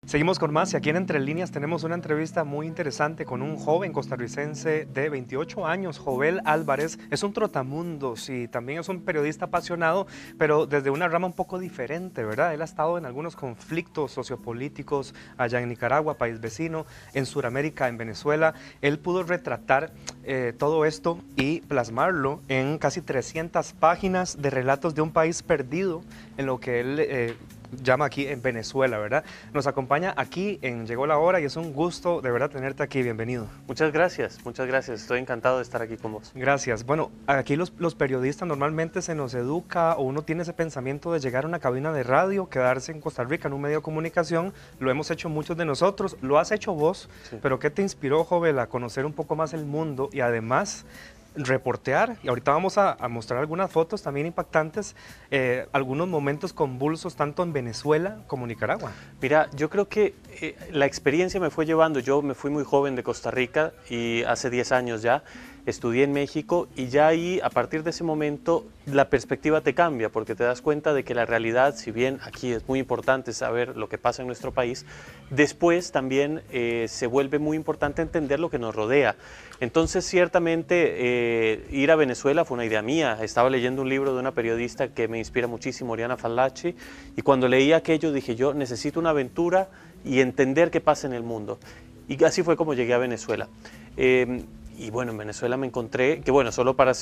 Seguimos con más y aquí en Entre Líneas tenemos una entrevista muy interesante con un joven costarricense de 28 años, Jovel Álvarez. Es un trotamundos y también es un periodista apasionado, pero desde una rama un poco diferente, ¿verdad? Él ha estado en algunos conflictos sociopolíticos allá en Nicaragua, país vecino, en Sudamérica, en Venezuela. Él pudo retratar todo esto y plasmarlo en casi 300 páginas de relatos de un país perdido en lo que él llama aquí en Venezuela, ¿verdad? Nos acompaña aquí en Llegó la Hora y es un gusto de verdad tenerte aquí, bienvenido. Muchas gracias, estoy encantado de estar aquí con vos. Gracias. Bueno, aquí los periodistas normalmente se nos educa o uno tiene ese pensamiento de llegar a una cabina de radio, quedarse en Costa Rica en un medio de comunicación, lo hemos hecho muchos de nosotros, lo has hecho vos, Sí. pero ¿qué te inspiró, Jovel, a conocer un poco más el mundo y además reportear? Y ahorita vamos a mostrar algunas fotos también impactantes, algunos momentos convulsos tanto en Venezuela como Nicaragua. Mira, yo creo que la experiencia me fue llevando, yo me fui muy joven de Costa Rica y hace 10 años ya, estudié en México y ya ahí, a partir de ese momento, la perspectiva te cambia porque te das cuenta de que la realidad, si bien aquí es muy importante saber lo que pasa en nuestro país, después también se vuelve muy importante entender lo que nos rodea. Entonces, ciertamente, ir a Venezuela fue una idea mía. Estaba leyendo un libro de una periodista que me inspira muchísimo, Oriana Fallaci, y cuando leí aquello dije, yo necesito una aventura y entender qué pasa en el mundo. Y así fue como llegué a Venezuela. Y bueno, en Venezuela me encontré, que bueno, solo para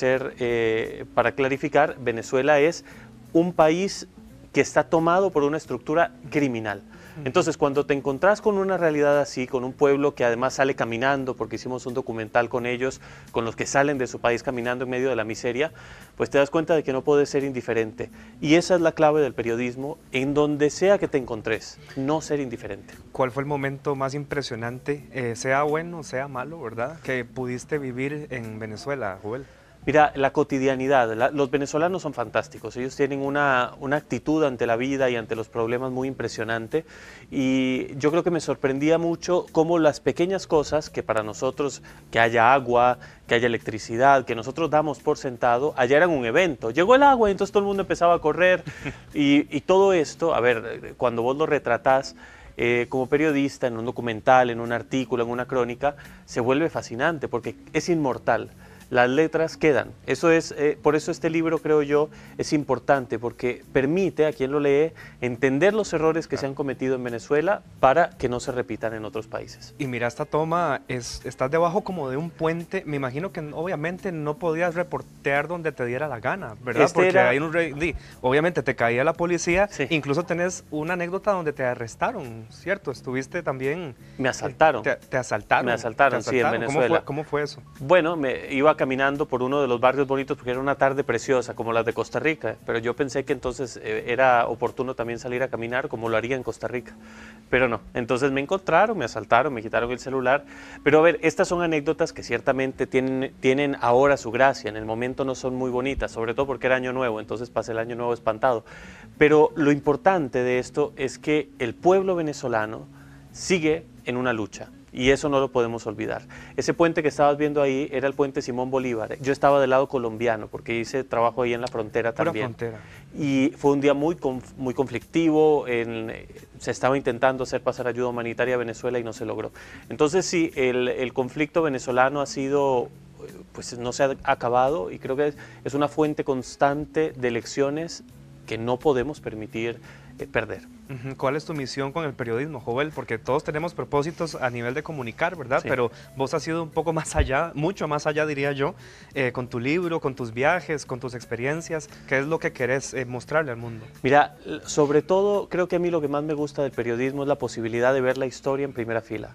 clarificar, Venezuela es un país que está tomado por una estructura criminal. Entonces, cuando te encontrás con una realidad así, con un pueblo que además sale caminando, porque hicimos un documental con ellos, con los que salen de su país caminando en medio de la miseria, pues te das cuenta de que no puedes ser indiferente. Y esa es la clave del periodismo, en donde sea que te encontres, no ser indiferente. ¿Cuál fue el momento más impresionante, sea bueno, sea malo, verdad, que pudiste vivir en Venezuela, Jovel? Mira, la cotidianidad, los venezolanos son fantásticos, ellos tienen una actitud ante la vida y ante los problemas muy impresionante y yo creo que me sorprendía mucho cómo las pequeñas cosas que para nosotros, que haya agua, que haya electricidad, que nosotros damos por sentado, allá eran un evento. Llegó el agua y entonces todo el mundo empezaba a correr y todo esto, a ver, cuando vos lo retratás, como periodista, en un documental, en un artículo, en una crónica, se vuelve fascinante porque es inmortal. Las letras quedan. Eso es, por eso este libro, creo yo, es importante, porque permite a quien lo lee entender los errores que se han cometido en Venezuela para que no se repitan en otros países. Y mira, esta toma, estás debajo como de un puente, me imagino que obviamente no podías reportear donde te diera la gana, ¿verdad? Porque hay obviamente te caía la policía, Sí. Incluso tenés una anécdota donde te arrestaron, ¿cierto? Estuviste también... Me asaltaron. Te asaltaron. Me asaltaron, sí, en Venezuela. ¿Cómo fue eso? Bueno, me iba caminando por uno de los barrios bonitos porque era una tarde preciosa, como las de Costa Rica, pero yo pensé que entonces era oportuno también salir a caminar como lo haría en Costa Rica, pero no. Entonces me encontraron, me asaltaron, me quitaron el celular, pero a ver, estas son anécdotas que ciertamente tienen ahora su gracia, en el momento no son muy bonitas, sobre todo porque era Año Nuevo, entonces pasé el Año Nuevo espantado, pero lo importante de esto es que el pueblo venezolano sigue en una lucha. Y eso no lo podemos olvidar. Ese puente que estabas viendo ahí era el puente Simón Bolívar. Yo estaba del lado colombiano porque hice trabajo ahí en la frontera también. Frontera. Y fue un día muy conflictivo. Se estaba intentando hacer pasar ayuda humanitaria a Venezuela y no se logró. Entonces sí, el conflicto venezolano ha sido, pues no se ha acabado y creo que es una fuente constante de lecciones que no podemos permitir perder. ¿Cuál es tu misión con el periodismo, Jovel? Porque todos tenemos propósitos a nivel de comunicar, ¿verdad? Sí. Pero vos has ido un poco más allá, mucho más allá diría yo, con tu libro, con tus viajes, con tus experiencias. ¿Qué es lo que querés mostrarle al mundo? Mira, sobre todo creo que a mí lo que más me gusta del periodismo es la posibilidad de ver la historia en primera fila.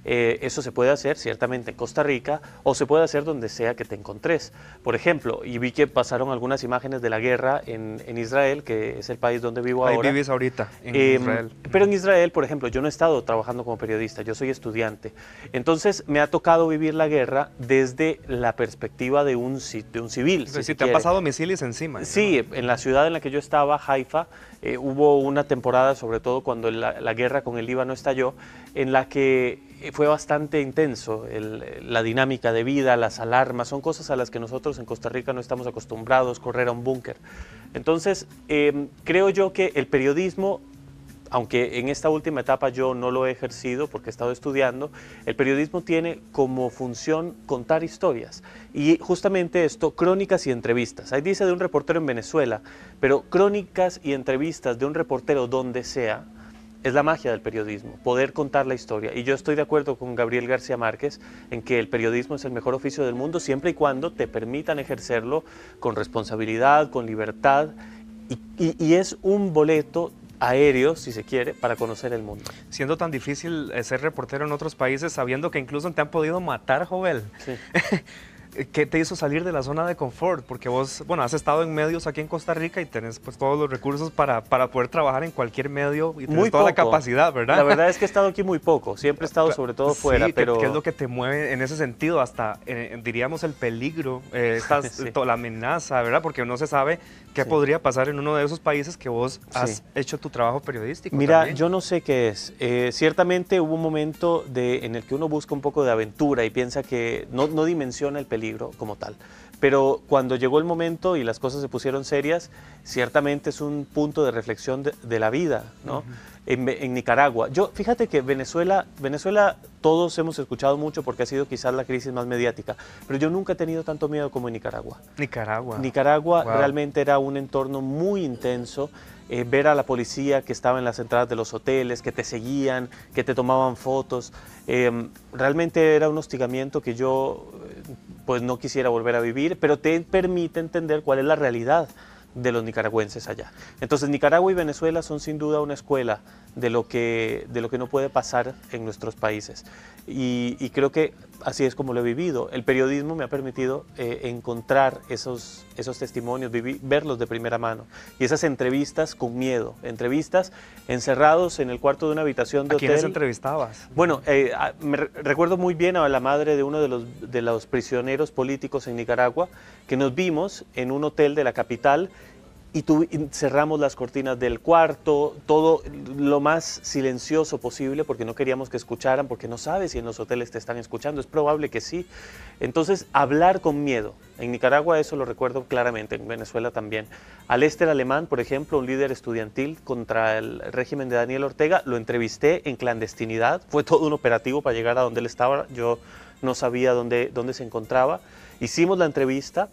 Eso se puede hacer ciertamente en Costa Rica o se puede hacer donde sea que te encontres. Por ejemplo, y vi que pasaron algunas imágenes de la guerra en Israel, que es el país donde vivo ahora. Ahí vivís ahorita, en Israel. Pero en Israel, por ejemplo, yo no he estado trabajando como periodista, yo soy estudiante. Entonces me ha tocado vivir la guerra desde la perspectiva de un civil. Es decir, te han pasado misiles encima. Sí, en la ciudad en la que yo estaba, Haifa, hubo una temporada, sobre todo cuando la guerra con el Líbano estalló, en la que fue bastante intenso, la dinámica de vida, las alarmas, son cosas a las que nosotros en Costa Rica no estamos acostumbrados, correr a un búnker. Entonces, creo yo que el periodismo aunque en esta última etapa yo no lo he ejercido porque he estado estudiando, el periodismo tiene como función contar historias. Y justamente esto, crónicas y entrevistas. Ahí dice de un reportero en Venezuela, pero crónicas y entrevistas de un reportero donde sea, es la magia del periodismo, poder contar la historia. Y yo estoy de acuerdo con Gabriel García Márquez en que el periodismo es el mejor oficio del mundo siempre y cuando te permitan ejercerlo con responsabilidad, con libertad, y es un boleto aéreo, si se quiere, para conocer el mundo. Siendo tan difícil ser reportero en otros países, sabiendo que incluso te han podido matar, Jovel. Sí. ¿Qué te hizo salir de la zona de confort? Porque vos, bueno, has estado en medios aquí en Costa Rica y tenés pues todos los recursos para poder trabajar en cualquier medio y tenés toda la capacidad, ¿verdad? La verdad es que he estado aquí muy poco, siempre he estado sobre todo fuera, sí, pero... ¿qué es lo que te mueve en ese sentido? Hasta, diríamos, el peligro, Sí. la amenaza, ¿verdad? Porque no se sabe qué podría pasar en uno de esos países que vos has hecho tu trabajo periodístico. Mira, también. yo no sé qué es. Ciertamente hubo un momento en el que uno busca un poco de aventura y piensa que no dimensiona el peligro como tal. Pero cuando llegó el momento y las cosas se pusieron serias, ciertamente es un punto de reflexión de la vida, ¿no? En Nicaragua. Fíjate que Venezuela todos hemos escuchado mucho porque ha sido quizás la crisis más mediática, pero yo nunca he tenido tanto miedo como en Nicaragua. Nicaragua Wow. realmente era un entorno muy intenso. Ver a la policía que estaba en las entradas de los hoteles, que te seguían, que te tomaban fotos, realmente era un hostigamiento que yo pues no quisiera volver a vivir, pero te permite entender cuál es la realidad de los nicaragüenses allá. Entonces Nicaragua y Venezuela son sin duda una escuela de lo que no puede pasar en nuestros países. Y creo que así es como lo he vivido. El periodismo me ha permitido encontrar esos testimonios, verlos de primera mano. Y esas entrevistas con miedo, entrevistas encerrados en el cuarto de una habitación de ¿A hotel. quiénes entrevistabas? Bueno, recuerdo muy bien a la madre de uno de los prisioneros políticos en Nicaragua, que nos vimos en un hotel de la capital y cerramos las cortinas del cuarto, todo lo más silencioso posible porque no queríamos que escucharan, porque no sabes si en los hoteles te están escuchando, es probable que sí. Entonces, hablar con miedo. En Nicaragua eso lo recuerdo claramente, en Venezuela también. A Lester Alemán, por ejemplo, un líder estudiantil contra el régimen de Daniel Ortega, lo entrevisté en clandestinidad, fue todo un operativo para llegar a donde él estaba, yo no sabía dónde se encontraba. Hicimos la entrevista.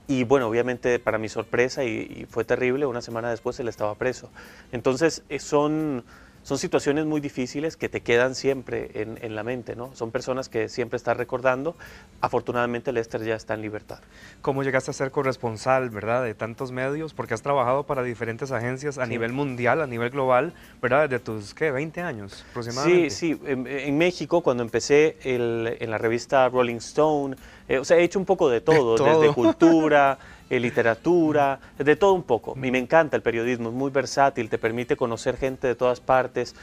Y bueno, obviamente para mi sorpresa, y fue terrible, una semana después él estaba preso. Entonces son situaciones muy difíciles que te quedan siempre en la mente, ¿no? Son personas que siempre estás recordando. Afortunadamente Lester ya está en libertad. ¿Cómo llegaste a ser corresponsal, verdad, de tantos medios? Porque has trabajado para diferentes agencias a nivel mundial, a nivel global, ¿verdad? Desde tus, ¿qué? 20 años aproximadamente. Sí, en México cuando empecé en la revista Rolling Stone, o sea, he hecho un poco de todo. Desde cultura, literatura, de todo un poco. Y me encanta el periodismo, es muy versátil, te permite conocer gente de todas partes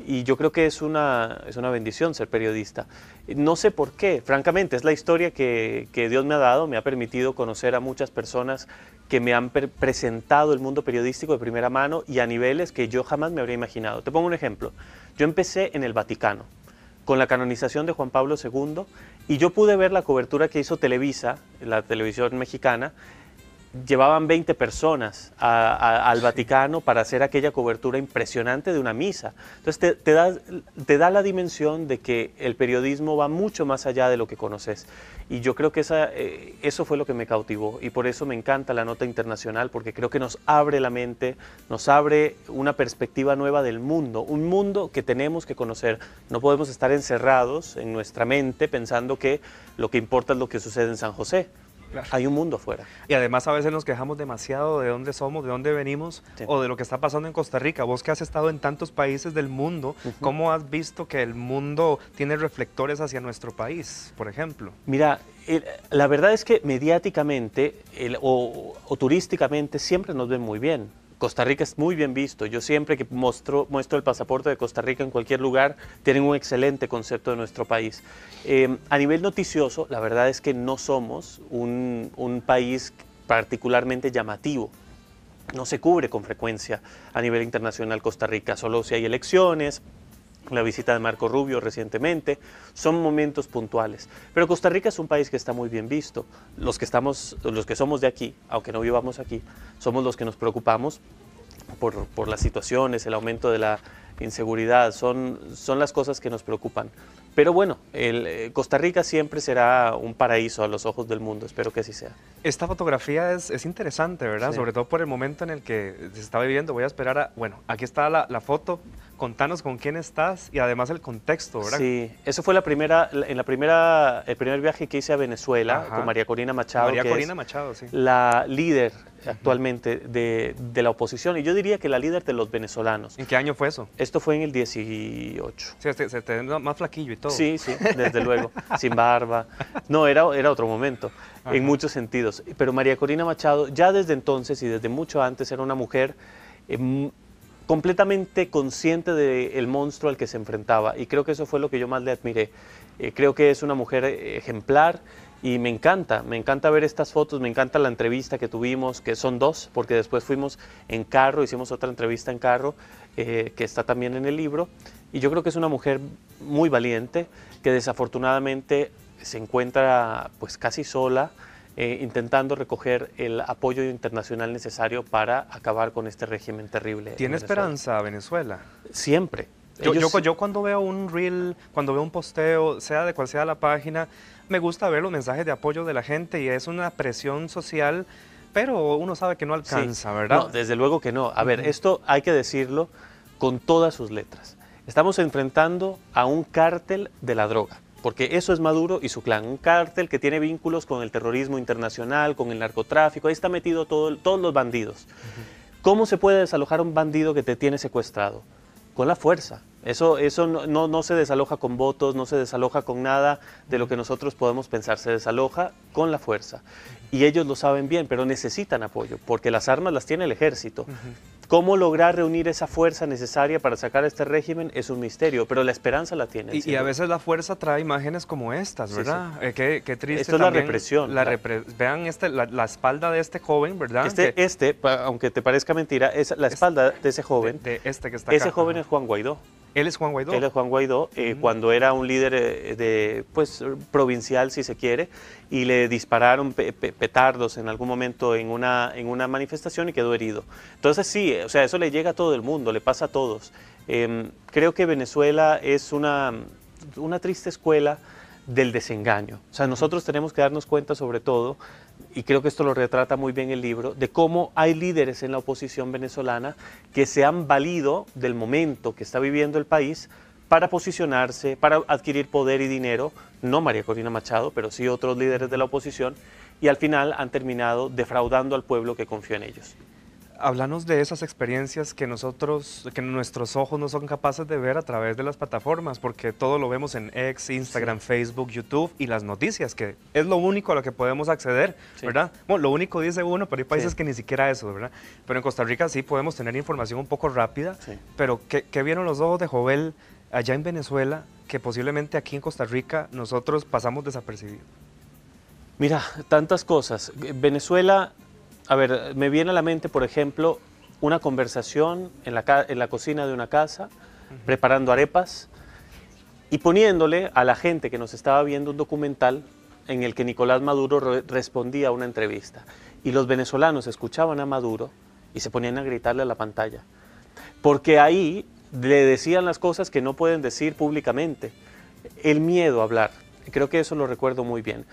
y yo creo que es una bendición ser periodista. No sé por qué, francamente, es la historia que Dios me ha dado, me ha permitido conocer a muchas personas que me han presentado el mundo periodístico de primera mano y a niveles que yo jamás me habría imaginado. Te pongo un ejemplo, yo empecé en el Vaticano, con la canonización de Juan Pablo II, y yo pude ver la cobertura que hizo Televisa, la televisión mexicana. Llevaban 20 personas al Vaticano para hacer aquella cobertura impresionante de una misa. Entonces te da la dimensión de que el periodismo va mucho más allá de lo que conoces. Y yo creo que eso fue lo que me cautivó y por eso me encanta la nota internacional, porque creo que nos abre la mente, nos abre una perspectiva nueva del mundo, un mundo que tenemos que conocer. No podemos estar encerrados en nuestra mente pensando que lo que importa es lo que sucede en San José. Claro. Hay un mundo afuera. Y además a veces nos quejamos demasiado de dónde somos, de dónde venimos, sí, o de lo que está pasando en Costa Rica. Vos que has estado en tantos países del mundo, ¿cómo has visto que el mundo tiene reflectores hacia nuestro país, por ejemplo? Mira, la verdad es que mediáticamente o turísticamente siempre nos ven muy bien. Costa Rica es muy bien visto. Yo siempre que muestro el pasaporte de Costa Rica en cualquier lugar, tienen un excelente concepto de nuestro país. A nivel noticioso, la verdad es que no somos un país particularmente llamativo. No se cubre con frecuencia a nivel internacional Costa Rica, solo si hay elecciones, la visita de Marco Rubio recientemente, son momentos puntuales. Pero Costa Rica es un país que está muy bien visto. Los que somos de aquí, aunque no vivamos aquí, somos los que nos preocupamos por las situaciones, el aumento de la inseguridad, son las cosas que nos preocupan. Pero bueno, Costa Rica siempre será un paraíso a los ojos del mundo, espero que así sea. Esta fotografía es interesante, ¿verdad? Sí. Sobre todo por el momento en el que se está viviendo. Voy a esperar a... Bueno, aquí está la foto. Contanos con quién estás y además el contexto, ¿verdad? Sí, eso fue el primer viaje que hice a Venezuela. Ajá. Con María Corina Machado, María que Corina es Machado, sí. la líder actualmente de la oposición, y yo diría que la líder de los venezolanos. ¿En qué año fue eso? Esto fue en el 18. Sí, se te ve más flaquillo y todo. Sí, sí, desde luego, sin barba. No, era otro momento, Ajá. en muchos sentidos. Pero María Corina Machado, ya desde entonces y desde mucho antes, era una mujer completamente consciente del monstruo al que se enfrentaba, y creo que eso fue lo que yo más le admiré. Creo que es una mujer ejemplar, y me encanta ver estas fotos, me encanta la entrevista que tuvimos, que son dos, porque después fuimos en carro, hicimos otra entrevista en carro, que está también en el libro, y yo creo que es una mujer muy valiente, que desafortunadamente se encuentra pues casi sola, intentando recoger el apoyo internacional necesario para acabar con este régimen terrible. ¿Tiene esperanza Venezuela? Siempre. Yo cuando veo un reel, cuando veo un posteo, sea de cual sea la página, me gusta ver los mensajes de apoyo de la gente y es una presión social, pero uno sabe que no alcanza, sí. ¿verdad? No, desde luego que no. A ver, esto hay que decirlo con todas sus letras. Estamos enfrentando a un cártel de la droga, porque eso es Maduro y su clan, un cártel que tiene vínculos con el terrorismo internacional, con el narcotráfico, ahí está metido todos los bandidos. ¿Cómo se puede desalojar a un bandido que te tiene secuestrado? Con la fuerza. Eso no se desaloja con votos, no se desaloja con nada de lo que nosotros podemos pensar, se desaloja con la fuerza. Y ellos lo saben bien, pero necesitan apoyo, porque las armas las tiene el ejército. ¿Cómo lograr reunir esa fuerza necesaria para sacar este régimen? Es un misterio, pero la esperanza la tienen. Y a veces la fuerza trae imágenes como estas, ¿verdad? Sí, sí. Qué triste. Esto es la represión. Vean la espalda de este joven, ¿verdad? Aunque te parezca mentira, es la espalda de ese joven. De este que está Ese acá. joven es Juan Guaidó. ¿Él es Juan Guaidó? Él es Juan Guaidó, cuando era un líder provincial, si se quiere, y le dispararon petardos en algún momento en una manifestación y quedó herido. Entonces sí, o sea, eso le llega a todo el mundo, le pasa a todos. Creo que Venezuela es una triste escuela del desengaño. O sea, nosotros tenemos que darnos cuenta sobre todo, y creo que esto lo retrata muy bien el libro, de cómo hay líderes en la oposición venezolana que se han valido del momento que está viviendo el país para posicionarse, para adquirir poder y dinero, no María Corina Machado, pero sí otros líderes de la oposición, y al final han terminado defraudando al pueblo que confió en ellos. Háblanos de esas experiencias que nuestros ojos no son capaces de ver a través de las plataformas, porque todo lo vemos en X, Instagram, sí, Facebook, YouTube y las noticias, que es lo único a lo que podemos acceder, sí, ¿verdad? Bueno, lo único dice uno, pero hay países sí, que ni siquiera eso, ¿verdad? Pero en Costa Rica sí podemos tener información un poco rápida, sí, pero ¿qué vieron los ojos de Jovel allá en Venezuela que posiblemente aquí en Costa Rica nosotros pasamos desapercibidos? Mira, tantas cosas. Venezuela... A ver, me viene a la mente, por ejemplo, una conversación en la cocina de una casa, preparando arepas y poniéndole a la gente que nos estaba viendo un documental en el que Nicolás Maduro respondía a una entrevista. Y los venezolanos escuchaban a Maduro y se ponían a gritarle a la pantalla. Porque ahí le decían las cosas que no pueden decir públicamente. El miedo a hablar. Creo que eso lo recuerdo muy bien.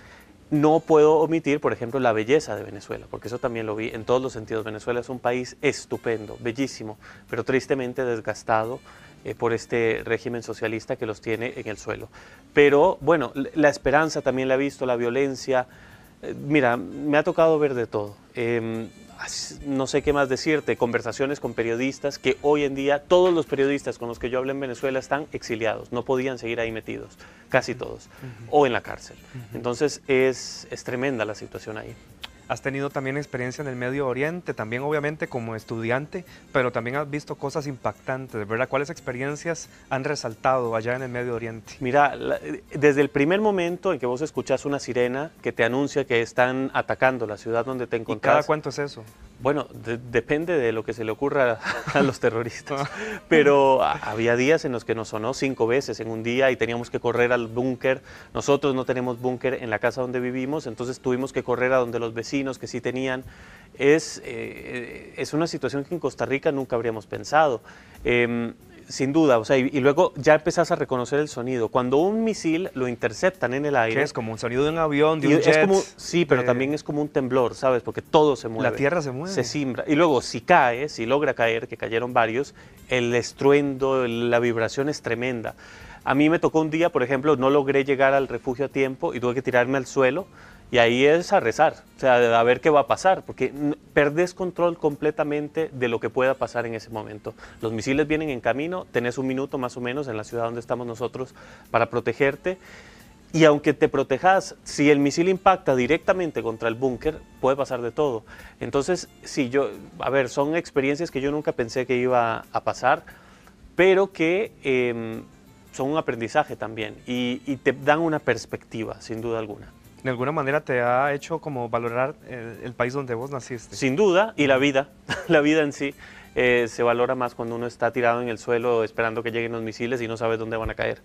No puedo omitir, por ejemplo, la belleza de Venezuela, porque eso también lo vi en todos los sentidos. Venezuela es un país estupendo, bellísimo, pero tristemente desgastado por este régimen socialista que los tiene en el suelo. Pero, bueno, la esperanza también la he visto, la violencia. Mira, me ha tocado ver de todo. No sé qué más decirte, conversaciones con periodistas que hoy en día, todos los periodistas con los que yo hablé en Venezuela están exiliados, no podían seguir ahí metidos, casi todos, o en la cárcel. Entonces es tremenda la situación ahí. Has tenido también experiencia en el Medio Oriente, también obviamente como estudiante, pero también has visto cosas impactantes, ¿verdad? ¿Cuáles experiencias han resaltado allá en el Medio Oriente? Mira, desde el primer momento en que vos escuchás una sirena que te anuncia que están atacando la ciudad donde te encontrás. ¿Y cada cuánto es eso? Bueno, depende de lo que se le ocurra a los terroristas, pero había días en los que nos sonó 5 veces en un día y teníamos que correr al búnker. Nosotros no tenemos búnker en la casa donde vivimos, entonces tuvimos que correr a donde los vecinos que sí tenían. Es una situación que en Costa Rica nunca habríamos pensado. Sin duda, o sea, y luego ya empezás a reconocer el sonido. Cuando un misil lo interceptan en el aire... ¿Qué es? Como un sonido de un avión, de un es jet. como, sí, pero también es como un temblor, ¿sabes? Porque todo se mueve. La tierra se mueve. Se simbra. Y luego, si cae, si logra caer, que cayeron varios, el estruendo, la vibración es tremenda. A mí me tocó un día, por ejemplo, no logré llegar al refugio a tiempo y tuve que tirarme al suelo. Y ahí es a rezar, o sea, a ver qué va a pasar, porque perdés control completamente de lo que pueda pasar en ese momento. Los misiles vienen en camino, tenés un minuto más o menos en la ciudad donde estamos nosotros para protegerte. Y aunque te protejas, si el misil impacta directamente contra el búnker, puede pasar de todo. Entonces, sí, a ver, son experiencias que yo nunca pensé que iba a pasar, pero que son un aprendizaje también y te dan una perspectiva, sin duda alguna. ¿De alguna manera te ha hecho como valorar el país donde vos naciste? Sin duda, y la vida en sí se valora más cuando uno está tirado en el suelo esperando que lleguen los misiles y no sabes dónde van a caer.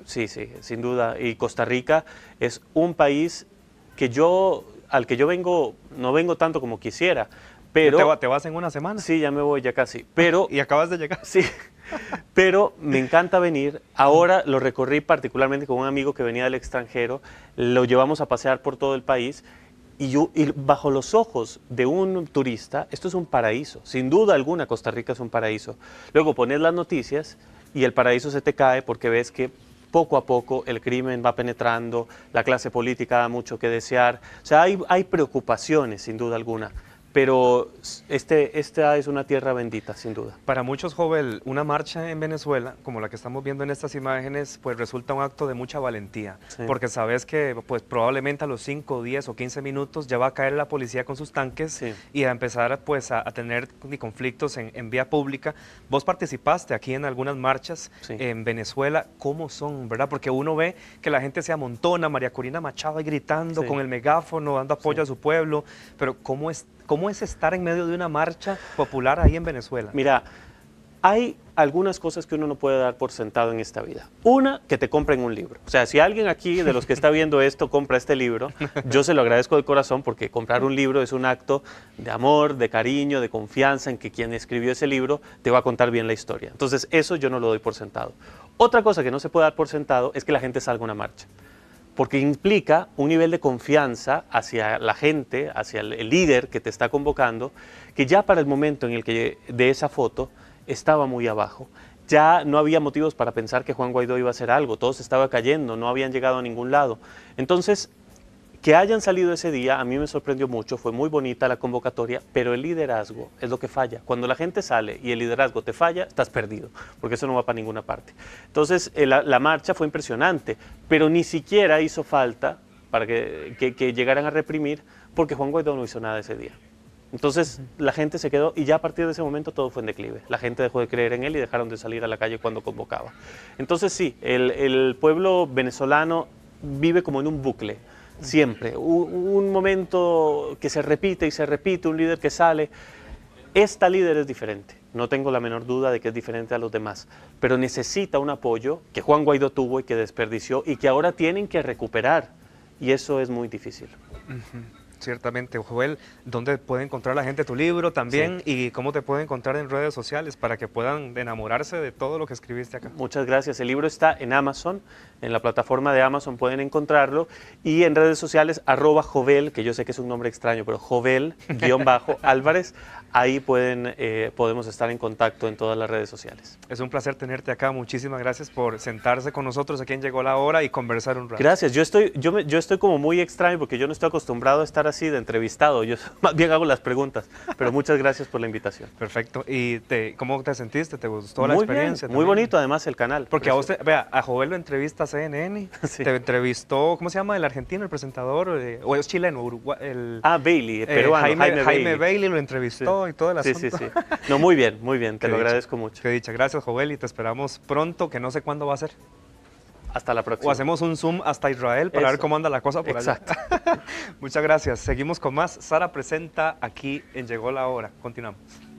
Sí, sin duda. Y Costa Rica es un país al que yo vengo, no vengo tanto como quisiera, pero... ¿Te vas en una semana? Sí, ya me voy, ya casi. Pero, ¿Y acabas de llegar? Sí. Pero me encanta venir. Ahora lo recorrí particularmente con un amigo que venía del extranjero. Lo llevamos a pasear por todo el país. Y bajo los ojos de un turista, esto es un paraíso. Sin duda alguna, Costa Rica es un paraíso. Luego pones las noticias y el paraíso se te cae porque ves que poco a poco el crimen va penetrando, la clase política da mucho que desear. O sea, hay preocupaciones, sin duda alguna. Pero esta es una tierra bendita, sin duda. Para muchos, Jovel, una marcha en Venezuela, como la que estamos viendo en estas imágenes, pues resulta un acto de mucha valentía, Sí. porque sabes que pues probablemente a los 5, 10 o 15 minutos ya va a caer la policía con sus tanques Sí. y a empezar pues a tener conflictos en vía pública. Vos participaste aquí en algunas marchas Sí. en Venezuela, ¿cómo son, verdad? Porque uno ve que la gente se amontona, María Corina Machado ahí gritando Sí. con el megáfono, dando apoyo Sí. a su pueblo, pero ¿cómo es estar en medio de una marcha popular ahí en Venezuela? Mira, hay algunas cosas que uno no puede dar por sentado en esta vida. Una, que te compren un libro. O sea, si alguien aquí de los que está viendo esto compra este libro, yo se lo agradezco de corazón porque comprar un libro es un acto de amor, de cariño, de confianza en que quien escribió ese libro te va a contar bien la historia. Entonces, eso yo no lo doy por sentado. Otra cosa que no se puede dar por sentado es que la gente salga a una marcha, porque implica un nivel de confianza hacia la gente, hacia el líder que te está convocando, que ya para el momento en el que de esa foto estaba muy abajo. Ya no había motivos para pensar que Juan Guaidó iba a hacer algo, todo se estaba cayendo, no habían llegado a ningún lado. Entonces, que hayan salido ese día, a mí me sorprendió mucho, fue muy bonita la convocatoria, pero el liderazgo es lo que falla. Cuando la gente sale y el liderazgo te falla, estás perdido, porque eso no va para ninguna parte. Entonces, la marcha fue impresionante, pero ni siquiera hizo falta para que llegaran a reprimir, porque Juan Guaidó no hizo nada ese día. Entonces, la gente se quedó y ya a partir de ese momento todo fue en declive. La gente dejó de creer en él y dejaron de salir a la calle cuando convocaba. Entonces, sí, el pueblo venezolano vive como en un bucle. Siempre, un momento que se repite y se repite, un líder que sale. Esta líder es diferente, no tengo la menor duda de que es diferente a los demás, pero necesita un apoyo que Juan Guaidó tuvo y que desperdició y que ahora tienen que recuperar, y eso es muy difícil. Ciertamente, Joel, ¿dónde puede encontrar la gente tu libro también? Sí. ¿Y cómo te puede encontrar en redes sociales para que puedan enamorarse de todo lo que escribiste acá? Muchas gracias. El libro está en Amazon, en la plataforma de Amazon pueden encontrarlo, y en redes sociales, @Jovel, que yo sé que es un nombre extraño, pero Jovel_Álvarez, ahí podemos estar en contacto en todas las redes sociales. Es un placer tenerte acá, muchísimas gracias por sentarse con nosotros aquí en Llegó la Hora y conversar un rato. Gracias, yo estoy como muy extraño porque yo no estoy acostumbrado a estar así de entrevistado, yo más bien hago las preguntas, pero muchas gracias por la invitación. Perfecto, ¿y cómo te sentiste? ¿Te gustó la experiencia? Muy bonito además el canal. Porque a vos, vea, a Jovel lo entrevista CNN, sí. Te entrevistó, ¿cómo se llama el argentino, el presentador? O es chileno, Uruguay, Bailey, peruano, Jaime Bailey lo entrevistó, sí. Y todo el asunto. Sí. No, muy bien, te lo agradezco mucho. Qué dicha, gracias Jovel y te esperamos pronto, que no sé cuándo va a ser. Hasta la O próxima. hacemos un zoom hasta Israel para ver Eso. cómo anda la cosa por Exacto. allá. Muchas gracias. Seguimos con más. Sara presenta aquí en Llegó la Hora. Continuamos.